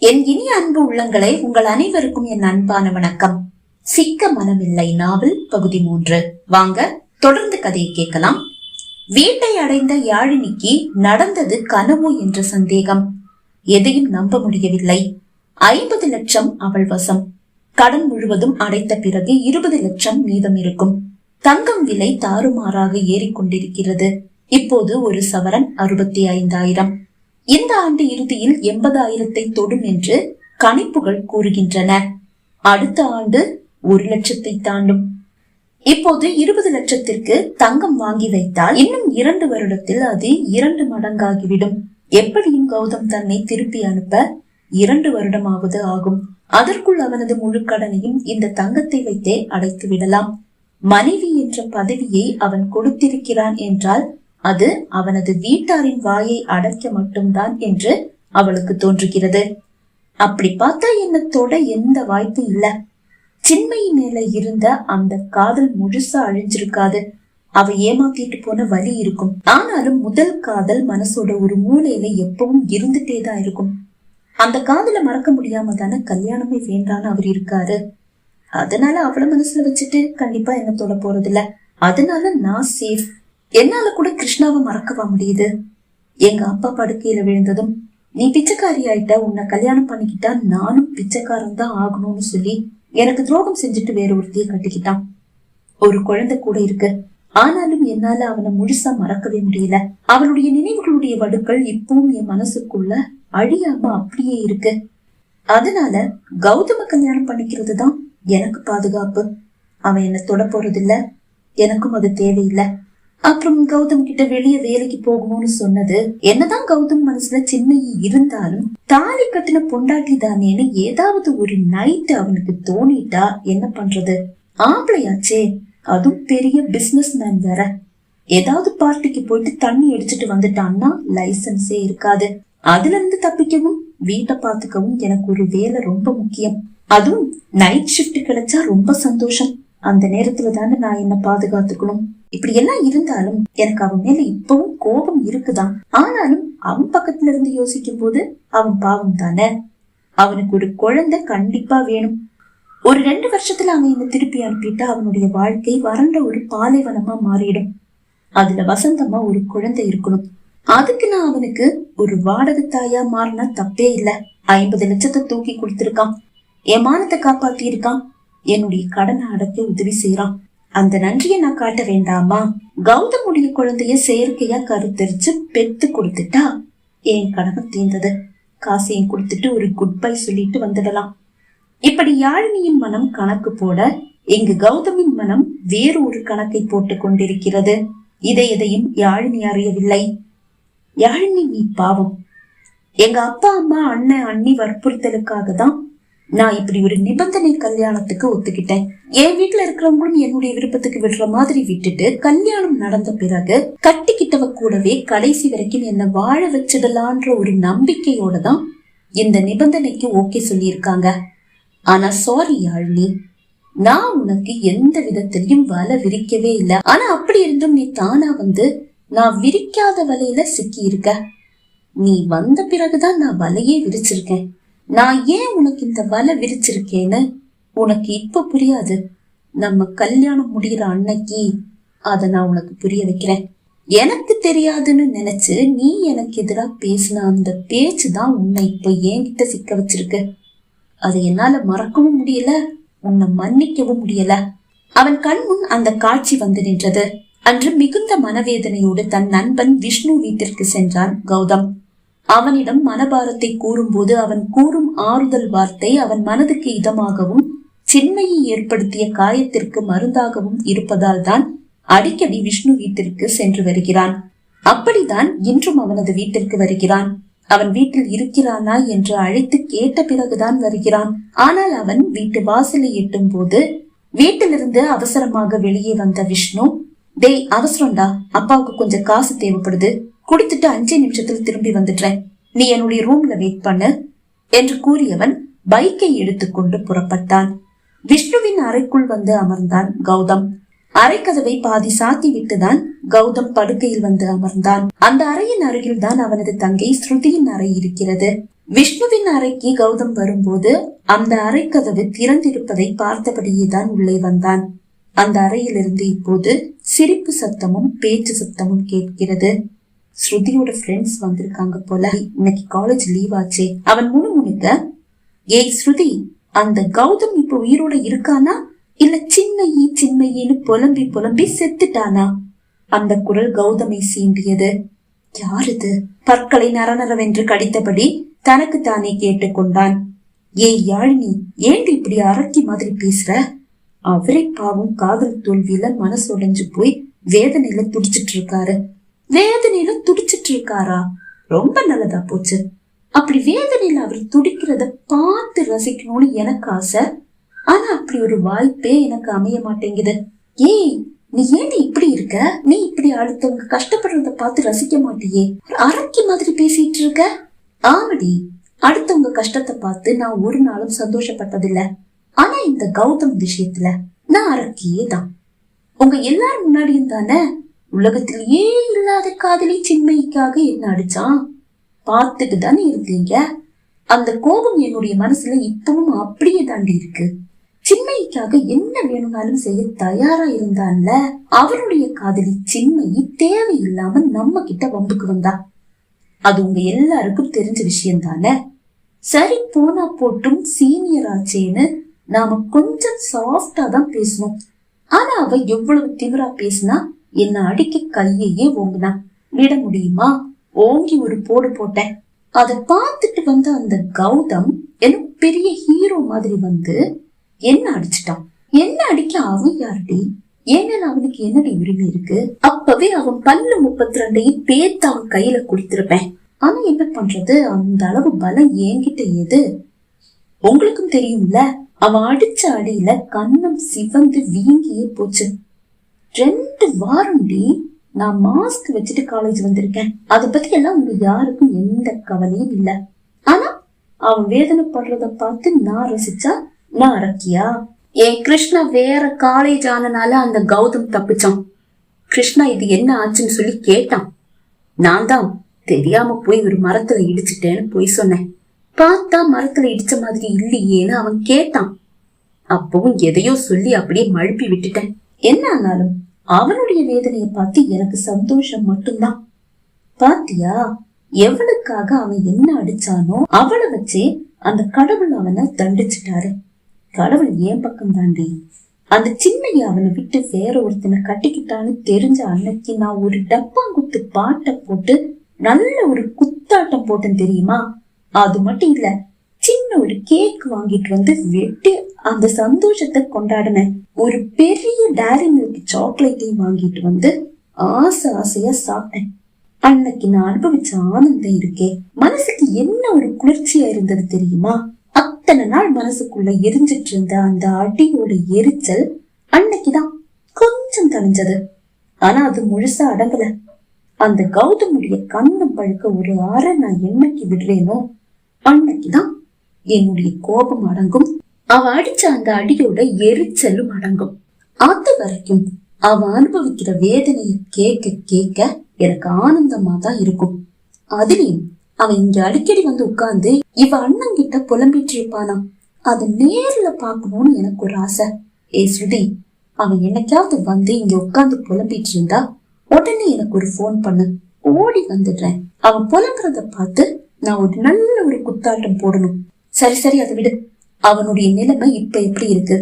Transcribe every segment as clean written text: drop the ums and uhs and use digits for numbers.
என் இனிய அன்பு உள்ளங்களை உங்கள் அனைவருக்கும் என் அன்பான வணக்கம். சிக்க மனமில்லை நாவல் பகுதி 3. வாங்க தொடர்ந்து கதையை கேட்கலாம். வீட்டை அடைந்த யாழினிக்கு நடந்தது கனவு என்ற சந்தேகம். எதையும் நம்ப முடியவில்லை. 50 லட்சம் அவள் வசம். கடன் முழுவதும் அடைத்த பிறகு 20 லட்சம் மீதம் இருக்கும். தங்கம் விலை தாறுமாறாக ஏறிக்கொண்டிருக்கிறது. இப்போது ஒரு சவரன் 65,000. இந்த ஆண்டு இறுதியில் 80,000 தொடும் என்று கணிப்புகள் கூறுகின்றன. அடுத்த ஆண்டு 1 லட்சத்தை தாண்டும். இப்போது 20 லட்சத்திற்கு தங்கம் வாங்கி வைத்தால் இன்னும் 2 வருடத்தில் அது 2 மடங்காகிவிடும். எப்படியும் கௌதம் தன்னை திருப்பி அனுப்ப 2 வருடமாவது ஆகும். அதற்குள் அவனது முழு கடனையும் இந்த தங்கத்தை வைத்தே அடைத்து விடலாம். மனைவி என்ற பதவியை அவன் கொடுத்திருக்கிறான் என்றால் அது அவனது வீட்டாரின் வாயை அடைக்க மட்டும்தான் என்று அவளுக்கு தோன்றுகிறது. அப்படி பார்த்தா என்ன தொட எந்த வாய்ப்பும் இல்ல. சின்மை மேல இருந்த அந்த காதல் முழுசா அழிஞ்சிருக்காது. அவ ஏமாத்திட்டு போன வலி இருக்கும். ஆனாலும் முதல் காதல் மனசோட ஒரு மூலையில எப்பவும் இருந்துட்டேதான் இருக்கும். அந்த காதலை மறக்க முடியாம தானே கல்யாணமே வேண்டான்னு அவர் இருக்காரு. அதனால அவளை மனசுல வச்சுட்டு கண்டிப்பா என்ன தொட போறது இல்ல. அதனால நான் சேஃப். என்னால கூட கிருஷ்ணாவை மறக்கவா முடியுது? எங்க அப்பா படுக்கையில விழுந்ததும் நீ பிச்சைக்காரி ஆயிட்ட, உன்னை கல்யாணம் பண்ணிக்கிட்டா நானும் பிச்சைக்காரன் தான் ஆகணும்னு சொல்லி எனக்கு துரோகம் செஞ்சுட்டு வேற ஒருத்தைய கட்டிக்கிட்டான். ஒரு குழந்தை கூட இருக்கு. ஆனாலும் என்னால அவனை முழுசா மறக்கவே முடியல. அவனுடைய நினைவுகளுடைய வடுக்கள் இப்பவும் என் மனசுக்குள்ள அழியாம அப்படியே இருக்கு. அதனால கௌதம கல்யாணம் பண்ணிக்கிறது தான் எனக்கு பாதுகாப்பு. அவன் என்ன தொட போறது இல்ல, எனக்கும் அது தேவையில்லை. அப்புறம் கௌதம் கிட்ட வெளியே வேலைக்கு போகணும்னு சொன்னது என்னதான் கௌதம் மனசுல சின்மையை இருந்தாலும் தாலி கட்டின பொண்டாட்டி தானேன்னு ஏதாவது ஒரு நைட் அவனுக்கு தோணிட்டா என்ன பண்றது? ஆம்பளையாச்சே, அதுவும் பெரிய பிசினஸ் மேன் வேற. ஏதாவது பார்ட்டிக்கு போயிட்டு தண்ணி அடிச்சுட்டு வந்துட்டான்னா லைசன்ஸே இருக்காது. அதுல இருந்து தப்பிக்கவும் வீட்டை பாத்துக்கவும் எனக்கு ஒரு வேலை ரொம்ப முக்கியம். அதுவும் நைட் ஷிப்ட் கிடைச்சா ரொம்ப சந்தோஷம். அந்த நேரத்துல தானே நான் என்ன பாதுகாத்துக்கணும். இப்படி எல்லாம் இருந்தாலும் எனக்கு அவன் மேல இப்பவும் கோபம் இருக்குதான். ஆனாலும் அவன் பக்கத்துல இருந்து யோசிக்கும் போது அவன் பாவம் தானே. அவனுக்கு ஒரு குழந்தை கண்டிப்பா வேணும். ஒரு 2 வருஷத்துல அவன் என்ன திருப்பி அனுப்பிட்டா அவனுடைய வாழ்க்கை வறண்ட ஒரு பாலைவனமா மாறிடும். அதுல வசந்தமா ஒரு குழந்தை இருக்கணும். அதுக்கு நான் அவனுக்கு ஒரு வாடகை தாயா மாறினா தப்பே இல்ல. 50 லட்சத்தை தூக்கி கொடுத்திருக்கான். என் மானத்தை காப்பாத்தி இருக்கான். என்னுடைய கடனை அடைக்க உதவி செய்யறான். அந்த நன்றியை நான் காட்ட வேண்டாமா? கௌதமுடைய குழந்தைய செயற்கையா கருத்தரிச்சு பெத்து கொடுத்துட்டா என் கடமை தீர்ந்தது. காசையும் கொடுத்துட்டு ஒரு குட் பை சொல்லிட்டு வந்துடலாம். இப்படி யாழினியின் மனம் கணக்கு போட இங்கு கௌதமின் மனம் வேறு ஒரு கணக்கை போட்டு கொண்டிருக்கிறது. இதை எதையும் யாழினி அறியவில்லை. யாழினி, நீ பாவம். எங்க அப்பா அம்மா அண்ணன் அண்ணி வற்புறுத்தலுக்காக தான் நான் இப்படி ஒரு நிபந்தனை கல்யாணத்துக்கு ஒத்துக்கிட்டேன். என் வீட்டுல இருக்கிறவங்களும் என்னுடைய விருப்பத்துக்கு விடுற மாதிரி விட்டுட்டு கல்யாணம் நடந்த பிறகு கட்டிக்கிட்டவ கூடவே கடைசி வரைக்கும் என்ன வாழ வச்சிடலான்ற ஒரு நம்பிக்கையோட தான் இந்த நிபந்தனைக்கு ஓகே சொல்லியிருக்காங்க. ஆனா சாரி யாழினி, நான் உனக்கு எந்த விதத்திலையும் வலை விரிக்கவே இல்லை. ஆனா அப்படி இருந்தும் நீ தானா வந்து நான் விரிக்காத வலையில சிக்கி இருக்க. நீ வந்த பிறகுதான் நான் வலையே விரிச்சிருக்கேன். நான் ஏன் உனக்கு இந்த வலை விரிச்சிருக்கேன்னு உனக்கு இப்ப புரியாது. நம்ம கல்யாணம் முடிகிற அன்னைக்கு அத நான் உனக்கு புரிய வைக்கிறேன். எனக்கு தெரியாதுன்னு நினைச்சு நீ எனக்கு எதிரா பேசின அந்த பேச்சு தான் உன்னை இப்ப என்கிட்ட சிக்க வச்சிருக்கு. அதை என்னால மறக்கவும் முடியல, உன்னை மன்னிக்கவும் முடியல. அவன் கண்முன் அந்த காட்சி வந்து நின்றது. அன்று மிகுந்த மனவேதனையோடு தன் நண்பன் விஷ்ணு வீட்டிற்கு சென்றான் கௌதம். அவனிடம் மனபாரத்தை கூறும்போது அவன் கூறும் ஆறுதல் வார்த்தை அவன் மனதுக்கு இதமாகவும் சின்மையை ஏற்படுத்திய காயத்திற்கு மருந்தாகவும் இருப்பதால் தான் அடிக்கடி விஷ்ணு வீட்டிற்கு சென்று வருகிறான். அப்படித்தான் இன்றும் அவனது வீட்டிற்கு வருகிறான். அவன் வீட்டில் இருக்கிறானா என்று அழைத்து கேட்ட பிறகுதான் வருகிறான். ஆனால் அவன் வீட்டு வாசலை எட்டும் போது வீட்டிலிருந்து அவசரமாக வெளியே வந்த விஷ்ணு, டேய் அவசரம்டா, அப்பாவுக்கு கொஞ்சம் காசு தேவைப்படுது, குடித்துட்டு 5 நிமிஷத்துல திரும்பி வந்துடுறேன், நீ என்னுடைய ரூம்ல வெயிட் பண்ணு என்று கூறியவன் பைக்கை எடுத்துக்கொண்டு புறப்பட்டான். விஷ்ணுவின் அறைக்குள் வந்து அமர்ந்தான் கௌதம். அறைக்கதவை பாதி சாத்தி விட்டுதான் கௌதம் படுக்கையில் வந்து அமர்ந்தான். அந்த அறையின் அருகில் தான் அவனது தங்கை ஸ்ருதியின் அறை இருக்கிறது. விஷ்ணுவின் அறைக்கு கௌதம் வரும்போது அந்த அறை கதவு திறந்திருப்பதை பார்த்தபடியேதான் உள்ளே வந்தான். அந்த அறையிலிருந்து இப்போது சிரிப்பு சத்தமும் பேச்சு சத்தமும் கேட்கிறது. ஸ்ருதியோட ஃப்ரெண்ட்ஸ் வந்திருக்காங்க போல. இன்னைக்கு காலேஜ் லீவ் ஆச்சே. அவன் முணுமுணுக்க, ஏய் ஸ்ருதி, அந்த கௌதம் இப்ப உயிரோட இருக்கானா இல்ல சின்மையின்னு புலம்பி புலம்பி செத்துட்டானா? அந்த குரல் கௌதமை சீண்டியது. யாருது? பற்களை நரநரவென்று கடித்தபடி தனக்கு தானே கேட்டுக்கொண்டான். ஏய் யாழினி, ஏண்டி இப்படி அரக்கி மாதிரி பேசுற? அவரே பாவம் காதல் தோல்வியில மனசு உடைஞ்சு போய் வேதனையில துடிச்சிட்டு இருக்காரு. வேதனையில துடிச்சிட்டு இருக்காரா? ரொம்ப நல்லதா போச்சு. அப்படி வேதனையில அவர் துடிக்கிறத பார்த்து ரசிக்கணும்னு எனக்கு ஆசை. ஆனா அப்படி ஒரு வாய்ப்பே எனக்கு அமைய மாட்டேங்குது. ஏய், நீ ஏன் இப்படி இருக்க? நீ இப்படி அடுத்தவங்க கஷ்டப்படுறத பார்த்து ரசிக்க மாட்டியே, அரக்கி மாதிரி பேசிட்டு இருக்க. ஆமடி, அடுத்தவங்க கஷ்டத்தை பார்த்து நான் ஒரு நாளும் சந்தோஷப்பட்டதில்ல. ஆனா இந்த கௌதம் விஷயத்துல நான் அரக்கியே தான். உங்க எல்லாரும் முன்னாடியும் தானே உலகத்திலேயே இல்லாத காதலி சின்மைக்காக என்ன அடிச்சான் பார்த்துட்டு தானே இருந்தீங்க. அந்த கோபம் என்னுடைய மனசுல இப்பவும் அப்படியே தாண்டி இருக்கு. சின்மைக்காக என்ன வேணும்னாலும் செய்ய தயாரா இருந்தான்ல அவருடைய காதலி சின்மயி தேவையில்லாம நம்ம கிட்ட வம்புக்கு வந்தா. அது உங்க எல்லாருக்கும் தெரிஞ்ச விஷயம் தானே. சரி போனா போட்டும் சீனியர் ஆச்சேன்னு நாம கொஞ்சம் சாஃப்டா தான் பேசணும். ஆனா அவ எவ்வளவு திமிரா பேசினா என்ன அடிக்க கையையே ஓங்குனா. விட முடியுமா? ஓங்கி ஒரு போடு போட்டேன். அத பார்த்துட்டு வந்த அந்த கௌதம் எனக்கு பெரிய ஹீரோ மாதிரி வந்து என்ன அடிச்சுட்டான். என்ன அடிக்க அவன் யாருடி? ஏன்னா அவனுக்கு என்னடி உரிமை இருக்கு? அப்பவே அவன் பல்லு 32 பேத்து அவன் கையில குடுத்திருப்பேன். ஆனா என்ன பண்றது, அந்த அளவு பலம் என்கிட்ட ஏது? உங்களுக்கும் தெரியும்ல, அவன் அடிச்ச அடியில கண்ணம் சிவந்து வீங்கியே போச்சு. 2 வாரம்டி நான் மாஸ்க் வச்சுட்டு காலேஜ் வந்திருக்கேன். அத பத்தி எல்லாம் உங்க யாருக்கும் எந்த கவலையும் இல்ல. ஆனா அவன் வேதனைப்படுறத பார்த்து நான் ரசிச்சா நான் அரக்கியா? ஏன் கிருஷ்ணா வேற காலேஜ் ஆனனால அந்த கௌதம் தப்பிச்சான். கிருஷ்ணா இது என்ன ஆச்சுன்னு சொல்லி கேட்டான். நான் தான் தெரியாம போய் ஒரு மரத்துல இடிச்சுட்டேன்னு போய் சொன்னேன். பார்த்தா மரத்துல இடிச்ச மாதிரி இல்லையேன்னு அவன் கேட்டான். அப்பவும் எதையோ சொல்லி அப்படியே மழுப்பி விட்டுட்டேன். என்ன ஆனாலும் அவனுடைய வேதனையை பார்த்து எனக்கு சந்தோஷம் மட்டும்தான். பாத்தியா, எவளுக்காக அவன் என்ன அடிச்சானோ அவளை வச்சே அந்த கடவுள் அவனை தண்டிச்சுட்டாரு. கடவுள் ஏன் பக்கம் தாண்டி. அந்த சின்னைய அவனை விட்டு வேற ஒருத்தனை கட்டிக்கிட்டான்னு தெரிஞ்ச அன்னைக்கு நான் ஒரு டப்பாங்குத்து பாட்டை போட்டு நல்ல ஒரு குத்தாட்டம் போட்டேன் தெரியுமா? அது மட்டும் இல்ல, சின்ன ஒரு கேக் வாங்கிட்டு வந்து வெட்டி அந்த சந்தோஷத்தை கொண்டாடினேன். ஒரு பெரிய டைரி மில்க் சாக்லேட்டையும் வாங்கிட்டு வந்து ஆசை ஆசையா சாப்பிட்டேன். அன்னைக்கு நான் அனுபவிச்ச ஆனந்தம் இருக்கே, மனசுக்கு என்ன ஒரு குளிர்ச்சியா இருந்தது தெரியுமா? அத்தனை நாள் மனசுக்குள்ள எரிஞ்சிட்டு இருந்த அந்த அடியோட எரிச்சல் அன்னைக்குதான் கொஞ்சம் தணிஞ்சது. ஆனா அது முழுசா அடங்கல. அந்த கௌதமுடைய கண்ணம் பழுக்க ஒரு அரை நான் என்னைக்கு விடுறேனோ அன்னைக்குதான் என்னுடைய கோபம் அடங்கும். அவ அடிச்ச அந்த அடியோட எரிச்சலும் அடங்கும். அது வரைக்கும் அவ அனுபவிக்கிற வேதனைய கேட்க கேட்க எனக்கு ஆனந்தமா தான் இருக்கும். அதுலயும் அவன் இங்க அடிக்கடி வந்து உட்கார்ந்து இவ அண்ணன் கிட்ட புலம்பிட்டு இருப்பானா, அத நேர்ல பாக்கணும்னு எனக்கு ஒரு ஆசை. ஏ ஸ்ருதி, அவன் என்னைக்காவது வந்து இங்க உட்கார்ந்து புலம்பிட்டு இருந்தா உடனே எனக்கு ஒரு போன் பண்ணு, ஓடி வந்துடுறேன். அவன் புலம்புறத பார்த்து நான் ஒரு நல்ல ஒரு குத்தாட்டம் போடணும். சரி சரி, அதை விடு. அவனுடைய நிலைமை இப்ப எப்படி இருக்கு?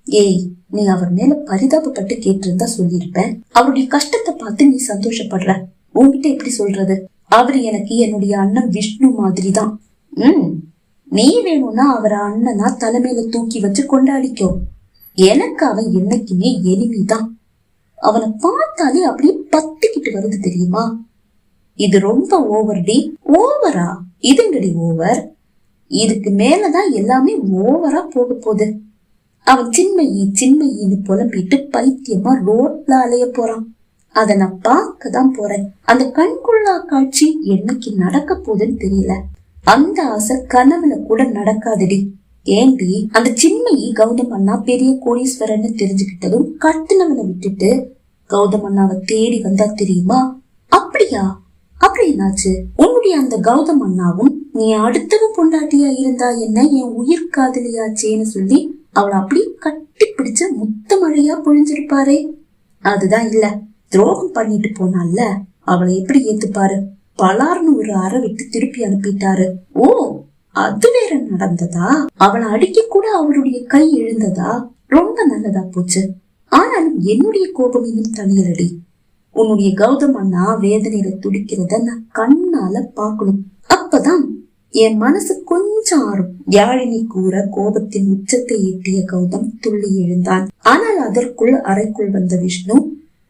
ஏய், நீ அவர் மேல பரிதாபப்பட்டு கேட்டிருந்தா சொல்லியிருப்பேன். அவருடைய கஷ்டத்தை பார்த்து நீ சந்தோஷப்படுற. உன்கிட்ட எப்படி சொல்றது? அவரு எனக்கு என்னுடைய அண்ணன் விஷ்ணு மாதிரி தான். நீ வேணும்னா அவரை அண்ணனா தலைமையில தூக்கி வச்சு கொண்டாடிக்கோ. எனக்கு அவன் என்னைக்குமே எளிமைதான். அவனை பார்த்தாலே அப்படியே பத்திக்கிட்டு வருது தெரியுமா? இது ரொம்ப ஓவர் டி. ஓவரா? இதுங்கடி ஓவர். இதுக்கு மேலதான் எல்லாமே ஓவரா போக போகுது. அவன் சின்மையின்னு புலம்பிட்டு பைத்தியமா ரோட்ல அலைய போறான். அத நான் பார்க்கதான் போறேன். அந்த கண்கொள்ளா காட்சி என்னைக்கு நடக்க போகுதுன்னு தெரியல. அந்த ஆசை கனவுல கூட நடக்காதடி. ஏண்டி, அந்த சின்மையை கௌதம் அண்ணா பெரிய கோடீஸ்வரன்னு தெரிஞ்சுக்கிட்டதும் கட்டுனவனை விட்டுட்டு கௌதம் அண்ணாவை தேடி வந்தா தெரியுமா? அப்படியா? அப்படி என்னாச்சு? உன்னுடைய அந்த கௌதம் அண்ணாவும் நீ அடுத்தவன் பொண்டாட்டியா இருந்தா என்ன, என் உயிர் காதலியாச்சேன்னு சொல்லி அவளை அப்படி கட்டி பிடிச்சு முத்த மழையா பொழிஞ்சிருப்பாரே. அதுதான் இல்ல, துரோகம் பண்ணிட்டு போனால அவளை எப்படி ஏத்துப்பாரு? பலார்னு ஒரு அறை விட்டு திருப்பி அனுப்பிட்டாரு. ஓ, அது வேற நடந்ததா? அவளை அடிக்க கூட அவருடைய கை எழுந்ததா? ரொம்ப நல்லதா போச்சு. ஆனாலும் என்னுடைய கோபம் இன்னும் தனியலடி. உன்னுடைய கௌதம் அண்ணா வேதனையில துடிக்கிறத நான் கண்ணால பாக்கணும். அப்பதான் என் மனசு கொஞ்சம் ஆறும். யாழினி கூற கோபத்தின் உச்சத்தை எட்டிய கௌதம் துள்ளி எழுந்தான். ஆனால் அதற்குள் அறைக்குள் வந்த விஷ்ணு,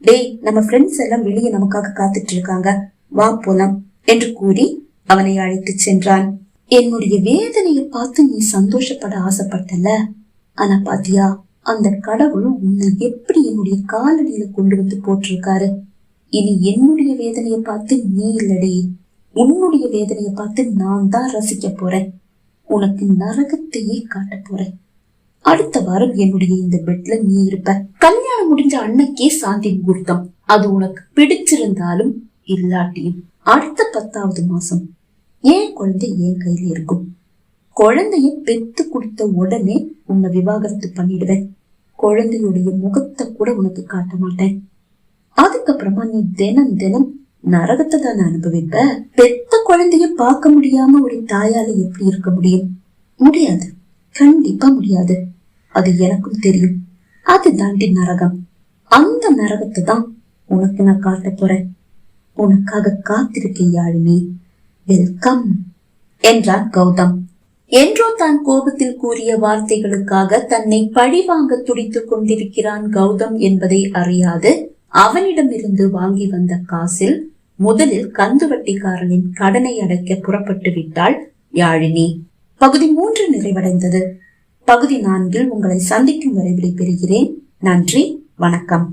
டேய், நம்ம ஃப்ரெண்ட்ஸ் எல்லாம் வெளியே நமக்காக காத்துட்டு இருக்காங்க, வா போலாம் என்று கூறி அவனை அழைத்து சென்றான். என்னுடைய வேதனையை பார்த்து நீ சந்தோஷப்பட ஆசைப்பட்டல, ஆனா பாத்தியா, அந்த கடவுள் உன்னை எப்படி என்னுடைய காலடியில கொண்டு வந்து போட்டிருக்காரு. இனி என்னுடைய வேதனையை பார்த்து நீ இல்லடி, உன்னுடைய வேதனையை பார்த்து நான் தான் ரசிக்க போறேன். உனக்கு நரகத்தையே காட்ட போறேன். அடுத்த வாரம் என்னுடைய இந்த பெட்ல நீ இருப்ப. கல்யாணம் முடிஞ்ச அன்னைக்கே சாந்தி முகூர்த்தம். அது உனக்கு பிடிச்சிருந்தாலும் இல்லாட்டியும் அடுத்த 10வது மாசம் என் குழந்தை என் கையில இருக்கும். குழந்தைய பெத்து கொடுத்த உடனே உன்னை விவாகரத்து பண்ணிடுவேன். குழந்தையுடைய முகத்தை கூட உனக்கு காட்ட மாட்டேன். அதுக்கப்புறமா நீ தினம் தினம் நரகத்தை தானே அனுபவிப்ப. பெத்த குழந்தைய பார்க்க முடியாம ஒரு தாயால எப்படி இருக்க முடியும்? முடியாது, கண்டிப்பா முடியாது. அது எனக்கும் தெரியும். அது தாண்டி நரகம். அந்த நரகத்தை தான் உனக்கு நான் காட்ட போறேன். உனக்காக காத்திருக்கேன் யாழினி. வெல்கம் என்றான் கௌதம். என்றோ தான் கோபத்தில் கூறிய வார்த்தைகளுக்காக தன்னை பழிவாங்க துடித்துக் கொண்டிருக்கிறான் கௌதம் என்பதை அறியாது அவனிடமிருந்து வாங்கி வந்த காசில் முதலில் கந்துவட்டிக்காரனின் கடனை அடைக்க புறப்பட்டு விட்டாள் யாழினி. பகுதி 3 நிறைவடைந்தது. பகுதி 4 உங்களை சந்திக்கும் வரை விடைபெறுகிறேன். நன்றி, வணக்கம்.